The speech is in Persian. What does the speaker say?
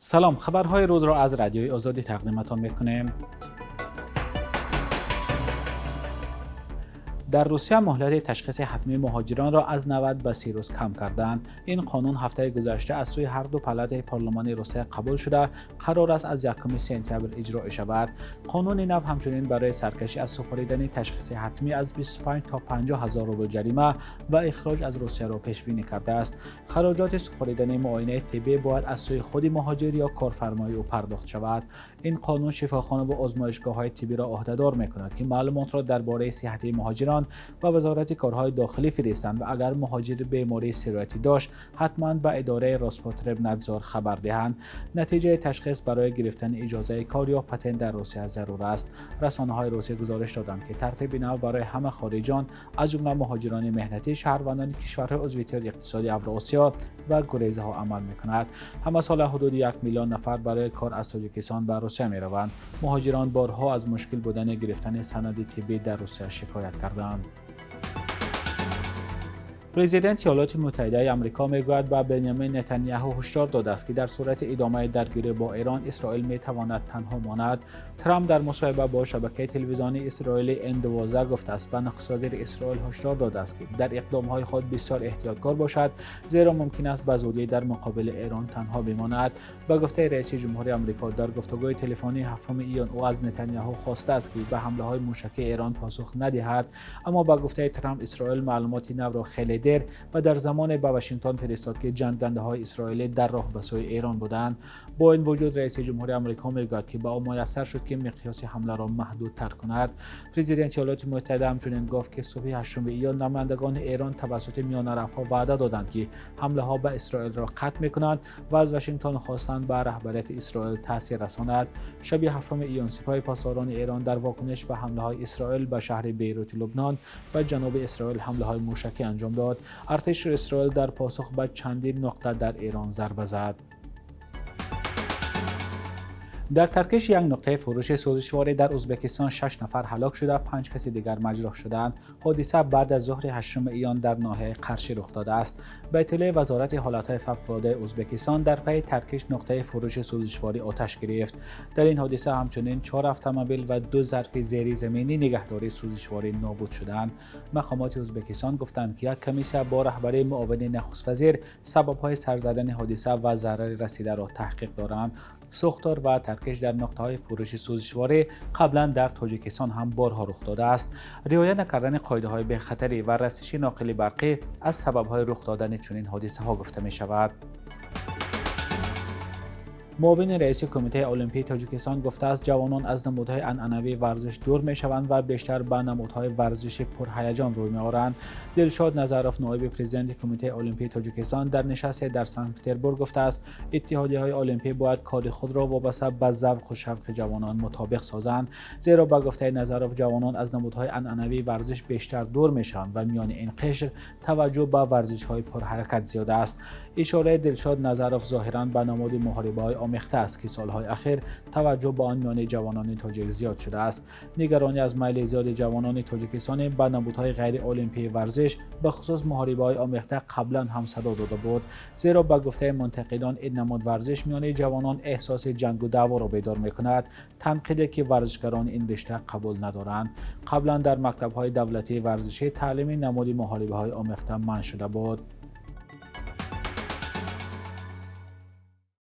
سلام، خبرهای روز را از رادیوی آزادی تقدیمتان میکنیم. در روسیه مهلت تشخیص حتمی مهاجران را از 90 به 30 روز کم کردند. این قانون هفته گذشته از سوی هر دو پالات پارلمانی روسیه قبول شده، قرار است از 1 سپتامبر اجرا شود. قانون نو همچنین برای سرکشی از سپردن تشخیص حتمی از 25 تا 50 هزار روبل جریمه و اخراج از روسیه را پیش بینی کرده است. خراجات سپردن معاینه طبی باید از سوی خود مهاجر یا کارفرمای او پرداخت شود. این قانون شفاخانه و آزمایشگاه‌های طبی را عهده‌دار می‌کند که معلومات را درباره صحت مهاجران و وزارت کارهای داخلی فرستند و اگر مهاجر بیماری سرایتی داشت حتما به اداره روسپوتربنادزور خبر دهند. نتیجه تشخیص برای گرفتن اجازه کار یا پتنت در روسیه ضرور است. رسانه‌های روسیه گزارش دادند که ترتیب نو برای همه خارجیان از جمله مهاجران مهنتی، شهروندان کشورهای عضو اتحاد اقتصادی اوراسیا و گریزه ها عمل می‌کند. همه سال حدود 1 میلیون نفر برای کار از تاجیکستان به روسیه می‌روند. مهاجران بارها از مشکل بودن گرفتن سند طبی در روسیه شکایت کردند. پرزیدنت ایالات متحده آمریکا میگوید به بنیامین نتانیاهو هشدار داده است که در صورت ادامه درگیری با ایران، اسرائیل میتواند تنها ماند. ترامپ در مصاحبه با شبکه تلویزیونی اسرائیلی N12 گفته است به نخست وزیر اسرائیل هشدار داده است که در اقدامهای خود بسیار احتیاطکار باشد، زیرا ممکن است به زودی در مقابل ایران تنها بماند. به گفته رئیس جمهوری آمریکا در گفتگوی تلفنی 7 ایون او از نتانیاهو خواسته است که به حمله‌های موشکی ایران پاسخ ندهد، اما به گفته ترامپ اسرائیل معلومات نو را خیلی دیر و در زمان به واشنگتن فرستاد که جنگنده‌های اسرائیلی در راه به سوی ایران بودند. با این وجود رئیس جمهوری آمریکا میگوید که به او میسر شد که مقیاس حمله را محدودتر کند. پرزیدنت ایالات متحده همچنین گفت که صبح 8 ایون نمایندگان ایران توسط میانه‌روها وعده دادند که حمله ها به اسرائیل را قطع میکنند و از واشنگتن خواستند به رهبریت اسرائیل تاثیر رساند. شب 7 ایون سپاه پاسداران ایران در واکنش به حمله های اسرائیل به شهر بیروت لبنان و جنوب اسرائیل حمله های موشکی انجام داد. ارتش اسرائیل در پاسخ به چندین نقطه در ایران ضربه زد. در ترکیش یک نقطه فروش سوزشواری در ازبکستان 6 نفر هلاک شده، 5 کسی دیگر مجروح شدند. حادثه بعد از ظهر 8 ایون در ناحیه قرشی رخ داده است. به اطلاع وزارت حالات فوق‌العاده ازبکستان، در پی ترکیش نقطه فروش سوزشواری آتش گرفت. در این حادثه همچنین 4 اتومبیل و 2 ظرف زیری زمینی نگهداری سوزشواری نابود شدند. مقامات ازبکستان گفتند که یک کمیسیون با رهبری معاون نخست وزیر سبب‌های سر زدن حادثه و ضرر رسیده را تحقیق دارند. سوختار و ترکش در نقطه‌های فروش سوزشواری قبلا در تاجیکستان هم بارها رخ داده است. رعایت نکردن قاعده‌های بی‌خطری و رسش ناقل برقی از سبب‌های رخ دادن چنین حادثه‌ها گفته می‌شود. معاون رئیس کمیته المپی تاجیکستان گفته است جوانان از نمودهای عنعنوی ورزش دور می‌شوند و بیشتر به نمودهای ورزش پرهیجان روی می‌آورند. دلشاد نظروف نایب پرزیدنت کمیته المپی تاجیکستان در نشست در سن پترزبورگ گفته است اتحادیه‌های المپی باید کار خود را وابسته به ذوق و شوق جوانان مطابق سازند، زیرا به گفته نظروف جوانان از نمودهای عنعنوی ورزش بیشتر دور می‌شوند و میان این قشر توجه به ورزش‌های پرحرکت زیاد است. اشاره دلشاد نظروف ظاهراً به نماد محاربه‌های آمیخته است که سالهای اخیر توجه به آن میان جوانان تاجیک زیاد شده است. نگرانی از میل زیاد جوانان تاجیکستان به نمودهای غیر المپی ورزش به خصوص محاربه‌های آمیخته قبلا هم صدا داده بود، زیرا به گفته منتقدان این نماد ورزش میان جوانان احساس جنگ و دعوا را بیدار می‌کند، تنقیدی که ورزشکاران این رشته قبول ندارند. قبلا در مکتب‌های دولتی ورزشی تعلیم نماد محاربه‌های آمیخته منع شده بود.